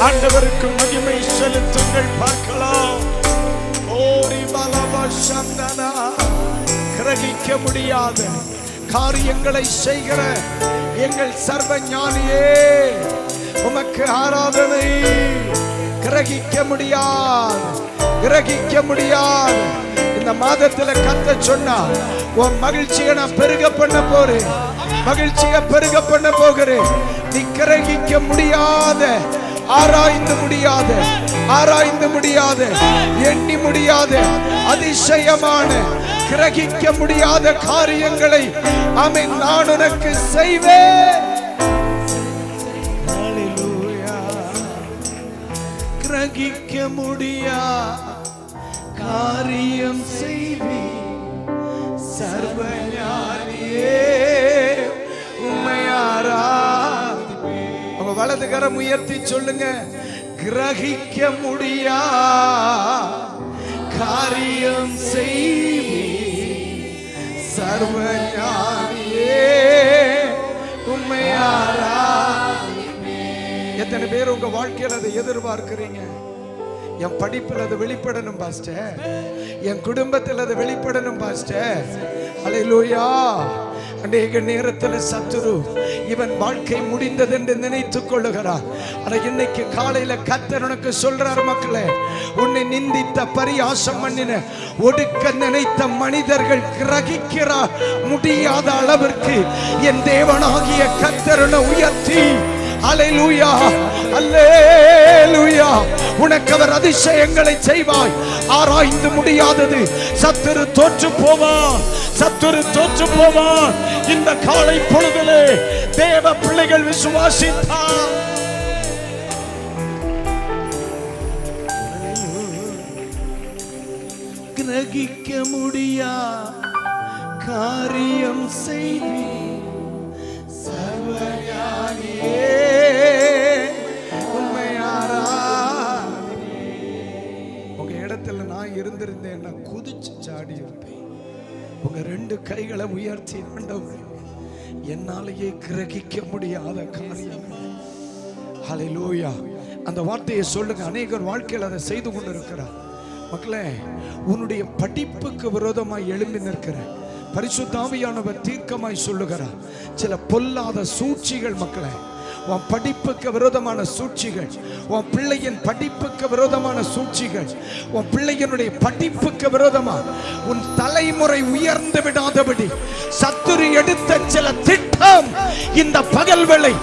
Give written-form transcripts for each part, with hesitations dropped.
ஆண்டவருக்கு மகிமை செலுத்துங்கள். பார்க்கலாம். ஓரி பலவ சந்தனா, கிரகிக்க முடியாத காரியங்களை செய்கிற எங்கள் சர்வ ஞானியே உமக்கு ஆராதனை. கிரகிக்க முடியாது இந்த மாதத்துல கத்த சொன்னா உன் மகிழ்ச்சியை நான் பெருக பண்ண போறேன், மகிழ்ச்சியை பெருக பண்ண போகிறேன். நீ கிரகிக்க முடியாத, ஆராய்ந்து முடியாத, எண்ணி முடியாத, அதிசயமான, கிரகிக்க முடியாத காரியங்களை ஆமென் நான் உனக்கு செய்வேன். கிரகிக்க முடியா காரியம் செய்வி சர்வஞானியே உம்மையாரா. உங்க வலது கரம் உயர்த்தி சொல்லுங்க, கிரகிக்க முடியா காரியம் செய்வி சர்வஞானியே உம்மையாரா. எத்தனை பேர் உங்க வாழ்க்கையில் அதை எதிர்பார்க்கிறீங்க? என் படிப்பில் அது வெளிப்படணும் பாஸ்டர், என் குடும்பத்தில் அது வெளிப்படணும் பாஸ்டர். அல்லேலூயா. அநேக நேரத்தில் சத்துரு இவன் வாழ்க்கை முடிந்தது என்று நினைத்துக் கொள்ளுகிறார். ஆனா இன்னைக்கு காலையில கர்த்தர் உனக்கு சொல்றார், மக்களே, உன்னை நிந்தித்த பரியாசம் பண்ணின ஒடுக்க நினைத்த மனிதர்கள் கிரகிக்கிற முடியாத அளவிற்கு என் தேவனாகிய கர்த்தர் உயர்த்தி அல்லேலூயா அல்லேலூயா உனக்கு அவர் அதிசயங்களை செய்வாய். ஆராய்ந்து முடியாதது சத்துரு தோற்று போவான், சத்துரு தோற்று போவான். இந்த காலை பொழுதிலே தேவ பிள்ளைகள் விசுவாசித்தார். கிரகிக்க முடியா காரியம் செய்வி சர்வஞானியே உம்மையாரா. உங்க இடத்துல நான் இருந்திருந்தேன், நான் குதிச்சு சாடி இருப்பேன். உங்க ரெண்டு கைகளை உயர்த்தி, ஆண்டவரே, என்னாலேயே கிரகிக்க முடியாத காரியம். ஹல்லேலூயா. அந்த வார்த்தையை சொல்லுங்க. அநேகர் வாழ்க்கையில் அதை செய்து கொண்டு இருக்கிறார். மக்களே, உன்னுடைய படிப்புக்கு விரோதமாய் எழும்பி நிற்கிற பரிசுத்த ஆவியானவர் தீர்க்கமாய் சொல்லுகிறார், சில பொல்லாத சூழ்ச்சிகள் மக்களே, உன் படிப்புக்கு விரோதமான சூழ்ச்சிகள், உன் பிள்ளையின் படிப்புக்கு விரோதமான சூழ்ச்சிகள், உன் பிள்ளையினுடைய படிப்புக்கு விரோதமா உன் தலைமுறை உயர்ந்து விடாதபடி சத்துரு எடுத்த சில திட்டம் இந்த பகல் வேளை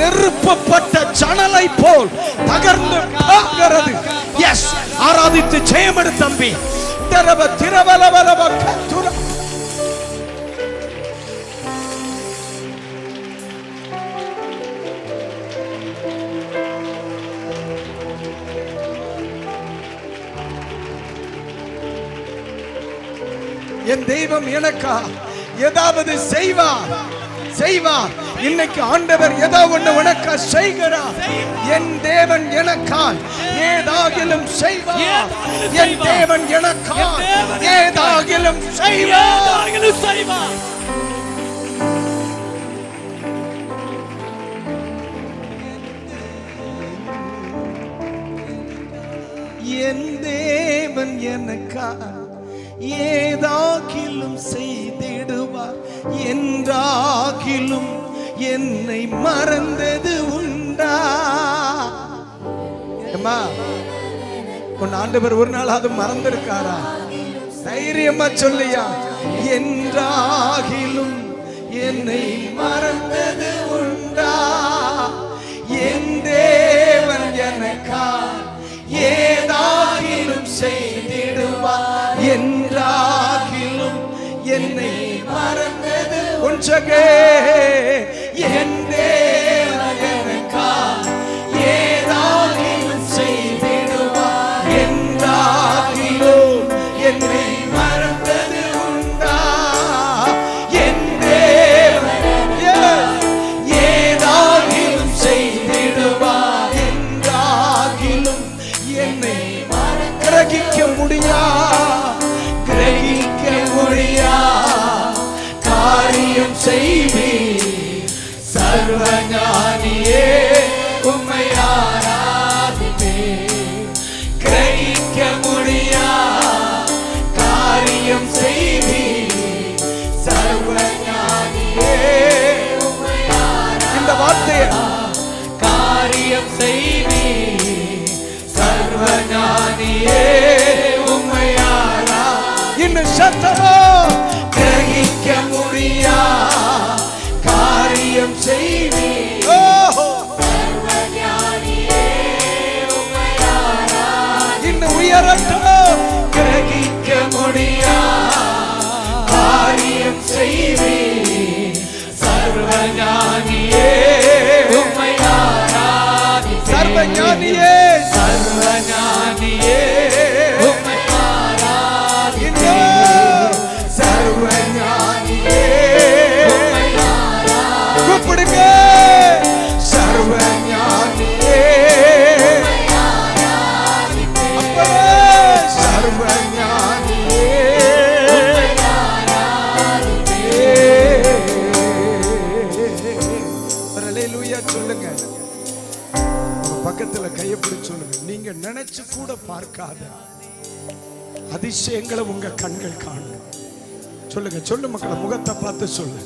நெருப்பப்பட்ட ஜன்னலை போல் தகர்ந்து போகிறது. எஸ், ஆராதித்து ஜெயமெடு தம்பி. திரவ திரவலவலவ கத்துர. என் தெய்வம் எனக்கா ஏதாவது செய்வார் செய்வார். இன்னைக்கு ஆண்டவர் ஏதோ ஒன்று உனக்கா செய்கிறார். என் தேவன் எனக்கால் ஏதாகிலும் செய்வார். என் தேவன் எனக்கால் ஏதாகிலும் செய்வார். என் தேவன் எனக்கால் ஏதாகிலும் செய்திடுவார். என்றாகிலும் என்னை மறந்தது உண்டா? உன் ஆண்டவர் ஒரு நாள் அது மறந்திருக்காரா? தைரியமா சொல்லியா, என்றாகிலும் என்னை மறந்தது உண்டா? என் தேவன் எனக்கா ஏதாகிலும் செய்திடுவார். என்றாகிலும் என்னை மறந்தது உஞ்சகே. என் தேவன் எனக்கா ஏதாகிலும் செய்திடுவார். என்றாகிலும் என்னை மறந்தது உண்டா? என் தேவன் ஏதாகிலும் செய்திடுவார். என்றாகிலும் என்னை கிரகிக்க முடியா கிரகிக்க முடியா காரியம் செய்வி சர்வஞானியே உம்மை ஆராதிப்பே. கிரகிக்க முடியா காரியம் செய்வி சர்வஞானியே உம்மை ஆராதிப்பே. இந்த வார்த்தையை காரியம் செய்வி சர்வஞானியே உம்மை ஆராதிப்பே. இன்னும் சத்தமா கிரகிக்க முடியா காரியம் செய்வி சர்வஞானியே உம்மை ஆராதிப்பே. இன்னும் உயரட்டும். கிரகிக்க முடியா காரியம் செய்வி சர்வஞானியே உம்மை ஆராதிப்பே. சர்வஞானி சர்வஞானியே சர்வஞானியே சர்வஞானியே கூப்பிடுங்க சர்வஞானியே சர்வஞானியே அல்லேலூயா சொல்லுங்க. பக்கத்துல கையை பிடிச்சு சொல்லுங்க. நீங்க நினைச்சு கூட பார்க்காத அதிசயங்களை உங்க கண்கள் காணும். சொல்லுங்க சொல்லு மக்களை, முகத்தை பார்த்து சொல்லு.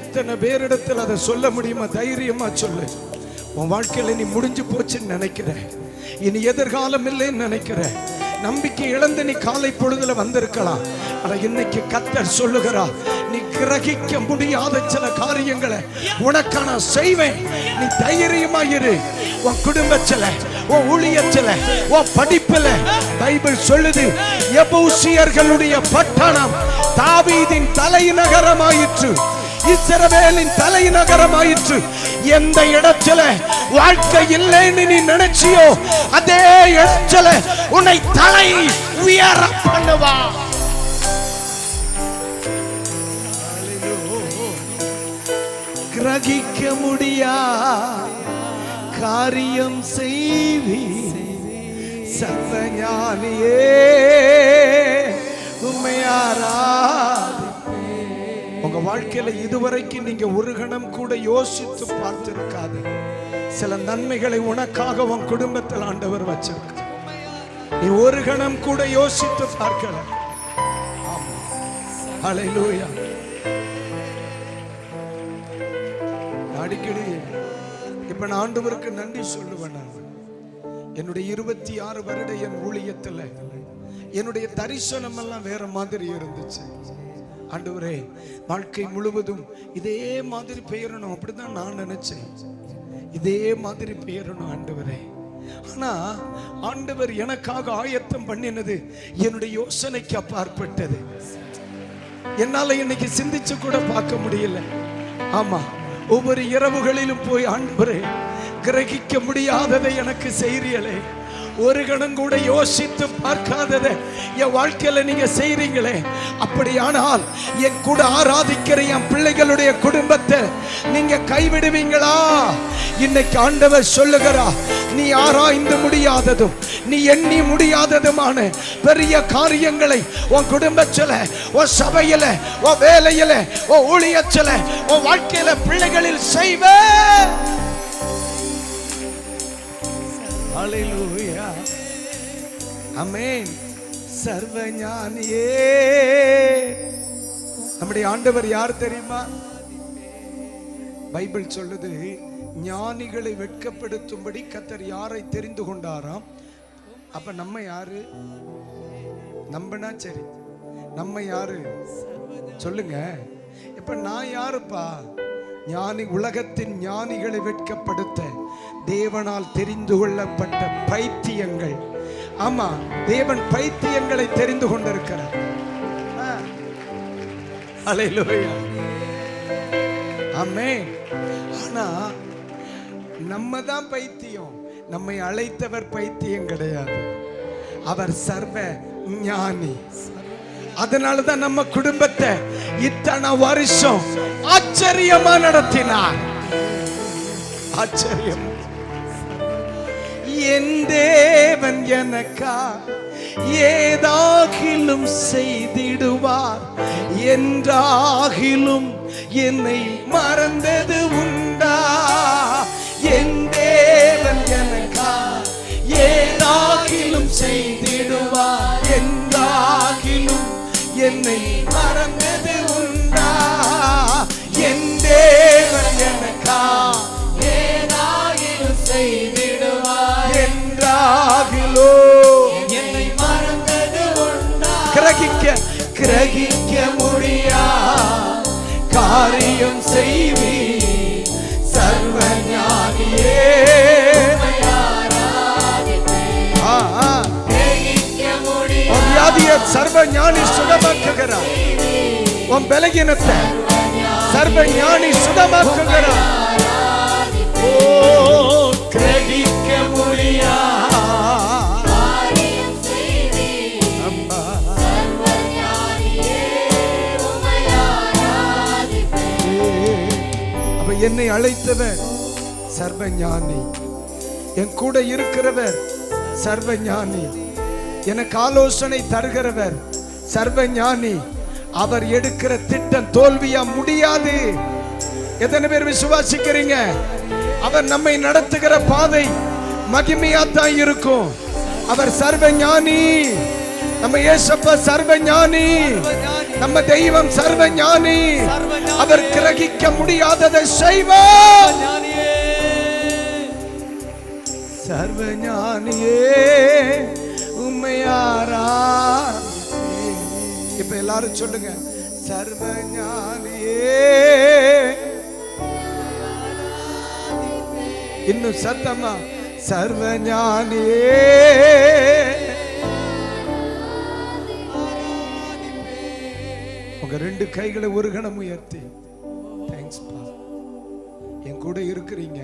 எத்தனை பேரிடத்தில் அதை சொல்ல முடியுமா? தைரியமா சொல்லு. உன் வாழ்க்கையில நீ முடிஞ்சு போச்சுன்னு நினைக்கிற, இனி எதிர்காலம் இல்லைன்னு நினைக்கிற, நம்பிக்கை இழந்து நீ காலை பொழுதுல வந்திருக்கலாம். ஆனா இன்னைக்கு கர்த்தர் சொல்லுகிறார், நீ கிரகிக்க முடியாத சில காரியங்களை உனக்கான செய்வேன். நீ தைரியமா இரு. உன் குடும்பத்துல, உன் ஊழியத்துல, உன் படிப்புல பைபிள் சொல்லுது, எபூசியர்களுடைய பட்டணம் தாவீதின் தலைநகரமாயிற்று, இஸ்ரவேலின் தலைநகரமாயிற்று. எந்த இடத்துல வாழ்க்கை இல்லைன்னு நீ நினைச்சியோ அதே இடத்துல உன்னை தலை உயர பண்ணுவா. கிரகிக்க முடியா காரியம் செய்வி சர்வஞானியே உம்மையாரா. உங்க வாழ்க்கையில இதுவரைக்கும் நீங்க ஒரு கணம் கூட யோசித்து பார்த்திருக்காது சில நன்மைகளை உனக்காக உன் குடும்பத்தில் ஆண்டவர் வச்சிருக்க. நீ ஒரு கணம் கூட யோசித்து பார்க்கல. ஹல்லேலூயா. அடிக்கடி இப்ப நான் ஆண்டவருக்கு நன்றி சொல்லுவேன். என்னுடைய 26 வருட என் ஊழியத்துல என்னுடைய தரிசனம் எல்லாம் வேற மாதிரி இருந்துச்சு. ஆண்டவரே, வாழ்க்கை முழுவதும் இதே மாதிரி பெயரணும் அப்படிதான் நான் நினைச்சேன். இதே மாதிரி பெயரணும் ஆண்டவரே. ஆனா ஆண்டவர் எனக்காக ஆயத்தம் பண்ணினது என்னுடைய யோசனைக்கு அப்பாற்பட்டது. என்னால இன்னைக்கு சிந்திச்சு கூட பார்க்க முடியல. ஆமா, ஒவ்வொரு இரவுகளிலும் போய் ஆண்டவரே, கிரகிக்க முடியாததை எனக்கு செய்றீங்களே, ஒரு கணம் கூட யோசித்து பார்க்காததை என் வாழ்க்கையில நீங்க செய்றீங்களே, அப்படியானால் என் கூட ஆராதிக்கிற என் பிள்ளைகளுடைய குடும்பத்தை நீங்க கைவிடுவீங்களா? இன்னைக்கு ஆண்டவர் சொல்லுகிறா, நீ ஆராய்ந்து முடியாததும் நீ எண்ணி முடியாததுமான பெரிய காரியங்களை உன் குடும்பத்துல, உன் சபையில, உன் வேலையில, உன் ஊழியத்துல, உன் வாழ்க்கையில பிள்ளைகளில் செய்வ. ஹல்லேலூயா, ஆமென். சர்வஞானியே. நம்முடைய ஆண்டவர் யார் தெரியுமா? பைபிள் சொல்லுது, ஞானிகளை வெட்கப்படுத்தும்படி கர்த்தர் யாரை தெரிந்து கொண்டாராம். அப்ப நம்ம யாரு? நம்பனா சரி, நம்ம யாரு சொல்லுங்க. இப்ப நான் யாருப்பா? ஞானி, உலகத்தின் ஞானிகளை வெட்கப்படுத்த தேவனால் தெரிந்து கொள்ளப்பட்ட பைத்தியங்கள். ஆமா, தேவன் பைத்தியங்களை தெரிந்து கொண்டிருக்கிறார். ஹல்லேலூயா, ஆமென். ஆனா நம்ம தான் பைத்தியம், நம்மை அழைத்தவர் பைத்தியம் கிடையாது. அவர் சர்வ ஞானி. அதனாலதான் நம்ம குடும்பத்தை இத்தனை வருஷம் ஆச்சரியமா நடத்தினார். ஆச்சரியம். என் தேவன் எனக்கா ஏதாகிலும் செய்திடுவார் என்றாகிலும் என்னை மறந்தது உண்டா? என் தேவன் எனக்கா ஏதாகிலும் செய்திடுவார் என்றாகிலும் என்னை மறந்தது உண்டா? என் தேவன் எனக்கா ஏதாகிலும் செய்திடுவார் என்றாகிலும் என்னை மறந்தது உண்டா? கிரகிக்க முடியா காரியம் செய்வி சர்வஞானியே. வியாதியை சர்வஞானி சுகமாக்குகிறார். உன் பலகீனத்தை சர்வஞானி சுகமாக்குகிறார். ஓ, கிரகிக்க முடியா என்னை அழைத்தவர் சர்வ ஞானி, என் கூட இருக்கிறவர் சர்வ ஞானி, எனக்கு ஆலோசனை தருகிறவர் சர்வ ஞானி. அவர் எடுக்கிற திட்டம் தோல்வியா முடியாது. எத்தனை பேர் விசுவாசிக்கிறீங்க? அவர் நம்மை நடத்துகிற பாதை மகிமையா தான் இருக்கும். அவர் சர்வ ஞானி. நம்ம இயேசப்பா சர்வ ஞானி, நம்ம தெய்வம் சர்வ ஞானி. அவர் கிரகிக்க முடியாததை செய்வார். சர்வ ஞானியே உம்மையாரா. இப்ப எல்லாரும் சொல்லுங்க, சர்வ ஞானியே. இன்னும் சத்தமா, சர்வ ஞானியே. உங்க ரெண்டு கைகளை ஒரு கணம் உயர்த்தி, தேங்க்ஸ் பா, என் கூட இருக்கிறீங்க,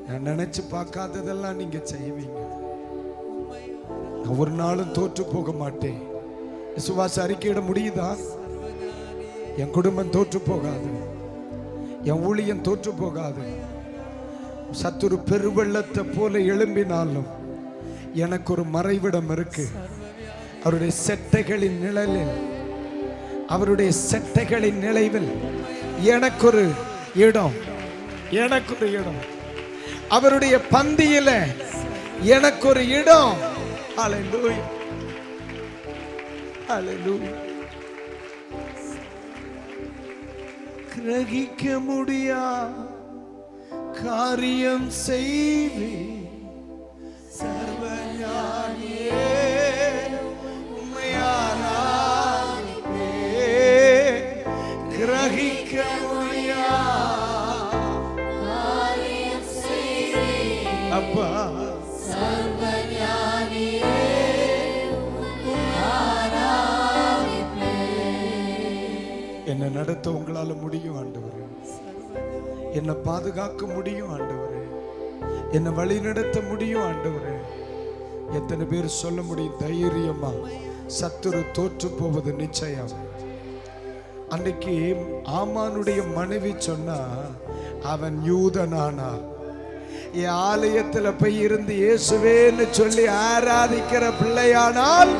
நான் நினைச்சு பார்க்காததெல்லாம் நீங்க செய்வீங்க, நான் ஒரு நாளும் தோற்று போக மாட்டேன். விசுவாச அறிக்கையிட முடியுதா? என் குடும்பம் தோற்று போகாது, என் ஊழியம் தோற்று போகாது. சத்துரு பெருவெள்ளத்தை போல எழும்பினாலும் எனக்கு ஒரு மறைவிடம் இருக்கு. அவருடைய செட்டைகளின் நிழலில், அவருடைய செட்டைகளின் நிலைவில் எனக்கு ஒரு இடம், எனக்கு ஒரு இடம். அவருடைய பந்தியில எனக்கு ஒரு இடம். ஹல்லேலூயா, ஹல்லேலூயா. கிரகிக்க முடியா காரியம் செய்வி சர்வ ஞானியே உம்மையாராதிப்பே. கிரகிக்க முடியா காரியம் செய்வி அப்பா சர்வ ஞானியே உம்மையாராதிப்பே. என்னை நடத்த உங்களால முடியும் ஆண்டவரே, என்னை பாதுகாக்க முடியும் ஆண்டவரே, என்னை வழி நடத்த முடியும் ஆண்டவரே. எத்தனை பேர் சொல்ல முடியும் தைரியமா, சத்துரு தோற்று போவது நிச்சயம்? அன்னைக்கு ஆமானுடைய மனைவி சொன்னா, அவன் யூதனானா, என் ஆலயத்துல போய் இருந்து இயேசுவேன்னு சொல்லி ஆராதிக்கிற பிள்ளையானால்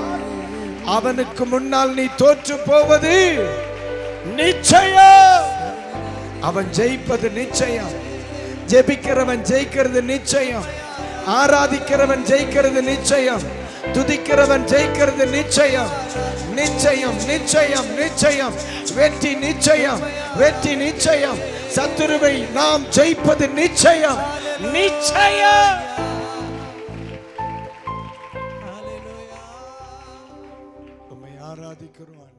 அவனுக்கு முன்னால் நீ தோற்று போவது நிச்சயம். அவன் ஜெயிப்பது நிச்சயம். ஜெபிக்கிறவன் ஜெயிக்கிறது நிச்சயம். ஆராதிக்கிறவன் ஜெயிக்கிறது நிச்சயம். துதிக்கிறவன் ஜெயிக்கிறது நிச்சயம். நிச்சயம், நிச்சயம், நிச்சயம். வெற்றி நிச்சயம், வெற்றி நிச்சயம். சத்துருவை நாம் ஜெயிப்பது நிச்சயம், நிச்சயம். உம்மை ஆராதிக்கிறோம்.